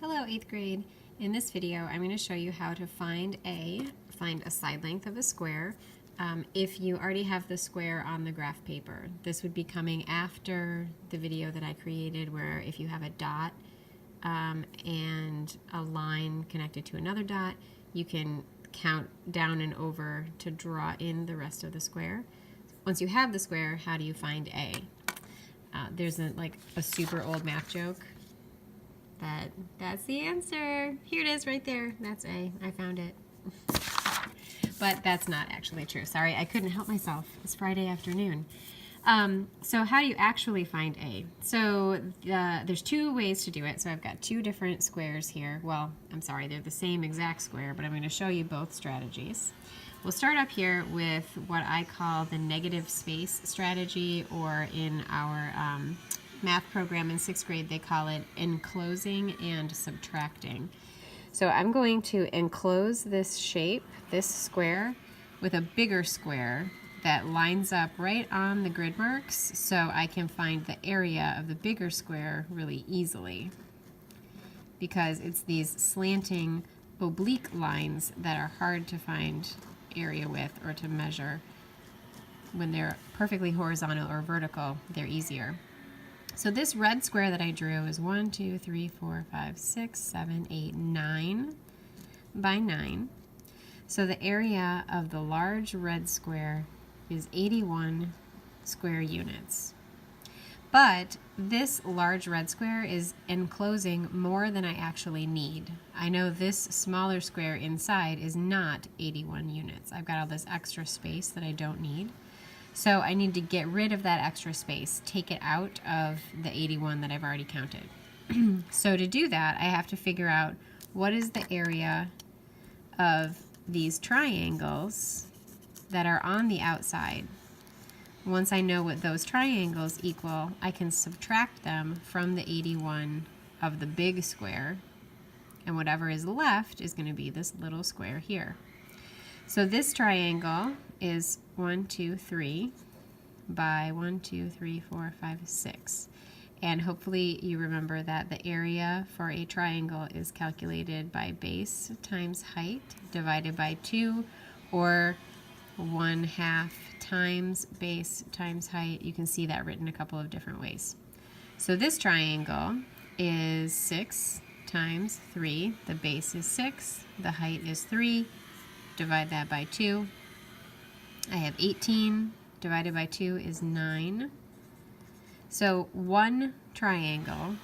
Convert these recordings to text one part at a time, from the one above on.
Hello, 8th grade. In this video, I'm going to show you how to find a side length of a square if you already have the square on the graph paper. This would be coming after the video that I created where if you have a dot and a line connected to another dot, you can count down and over to draw in the rest of the square. Once you have the square, how do you find A? There's a super old math joke. That's the answer. Here it is right there. That's A. I found it. But that's not actually true. Sorry, I couldn't help myself. It's Friday afternoon. So how do you actually find A? So there's two ways to do it. So I've got two different squares here. Well, I'm sorry, they're the same exact square, but I'm going to show you both strategies. We'll start up here with what I call the negative space strategy, or in our math program in 6th grade, they call it enclosing and subtracting. So I'm going to enclose this shape, this square, with a bigger square that lines up right on the grid marks so I can find the area of the bigger square really easily, because it's these slanting oblique lines that are hard to find area with or to measure. When they're perfectly horizontal or vertical, they're easier. So this red square that I drew is 1, 2, 3, 4, 5, 6, 7, 8, 9 by 9. So the area of the large red square is 81 square units. But this large red square is enclosing more than I actually need. I know this smaller square inside is not 81 units. I've got all this extra space that I don't need. So I need to get rid of that extra space, take it out of the 81 that I've already counted. So to do that, I have to figure out what is the area of these triangles that are on the outside. Once I know what those triangles equal, I can subtract them from the 81 of the big square, and whatever is left is going to be this little square here. So this triangle is 1, 2, 3 by 1, 2, 3, 4, 5, 6. And hopefully you remember that the area for a triangle is calculated by base times height divided by 2, or 1/2 times base times height. You can see that written a couple of different ways. So this triangle is 6 times 3. The base is 6, the height is 3. Divide that by 2. I have 18 divided by 2 is 9. So one triangle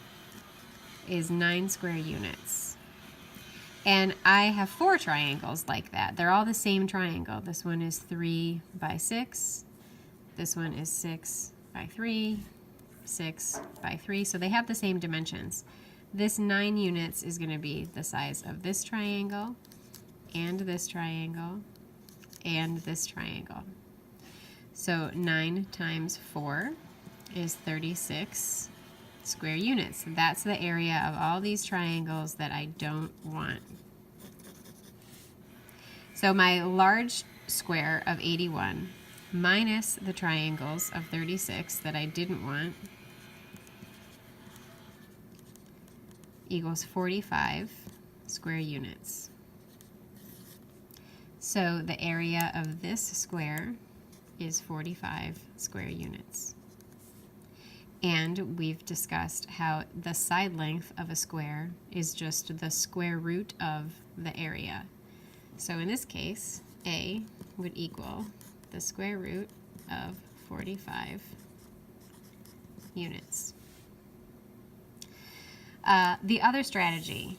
is 9 square units. And I have 4 triangles like that. They're all the same triangle. This one is 3 by 6. This one is 6 by 3, 6 by 3. So they have the same dimensions. This 9 units is going to be the size of this triangle, and this triangle, and this triangle. So 9 times 4 is 36 square units. That's the area of all these triangles that I don't want. So my large square of 81 minus the triangles of 36 that I didn't want equals 45 square units. So the area of this square is 45 square units. And we've discussed how the side length of a square is just the square root of the area. So in this case, A would equal the square root of 45 units. The other strategy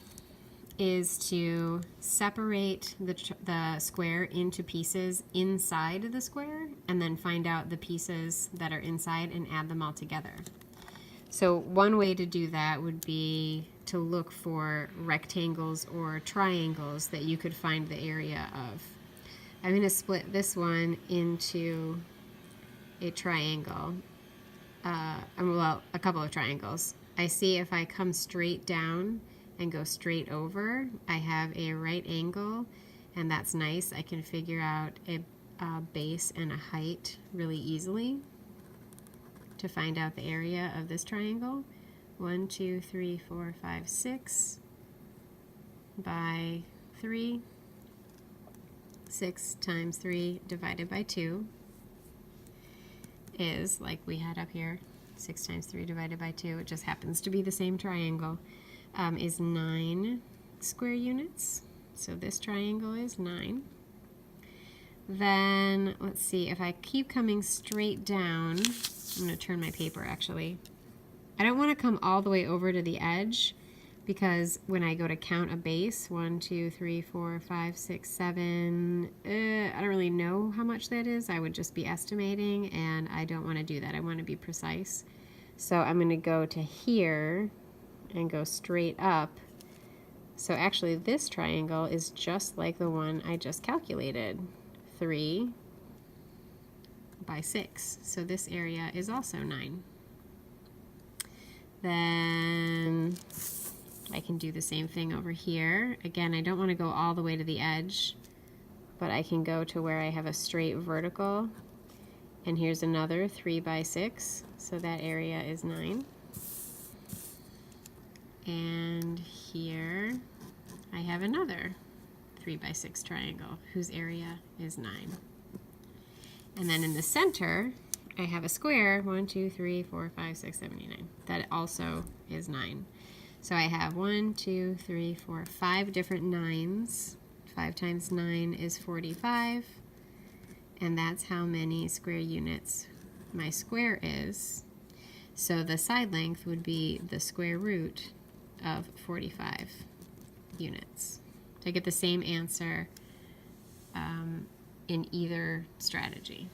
is to separate the square into pieces inside the square, and then find out the pieces that are inside and add them all together. So one way to do that would be to look for rectangles or triangles that you could find the area of. I'm going to split this one into a triangle, well, a couple of triangles. I see if I come straight down and go straight over, I have a right angle, and that's nice. I can figure out a base and a height really easily to find out the area of this triangle. 1, 2, 3, 4, 5, 6. by 3. 6 times 3 divided by 2 is, like we had up here, 6 times 3 divided by 2, it just happens to be the same triangle, is 9 square units. So this triangle is 9. Then, let's see, if I keep coming straight down, I'm going to turn my paper actually. I don't want to come all the way over to the edge, because when I go to count a base, 1, 2, 3, 4, 5, 6, 7, I don't really know how much that is. I would just be estimating, and I don't want to do that. I want to be precise. So I'm going to go to here and go straight up. So actually this triangle is just like the one I just calculated, 3 by 6. So this area is also 9. Then I can do the same thing over here. Again, I don't want to go all the way to the edge, but I can go to where I have a straight vertical. And here's another 3 by 6, so that area is 9. And here I have another 3 by 6 triangle whose area is 9. And then in the center, I have a square, 1, 2, 3, 4, 5, 6, 7, 8, 9. That also is 9. So I have 1, 2, 3, 4, 5 different 9s. 5 times 9 is 45. And that's how many square units my square is. So the side length would be the square root of 45 units. So I get the same answer in either strategy.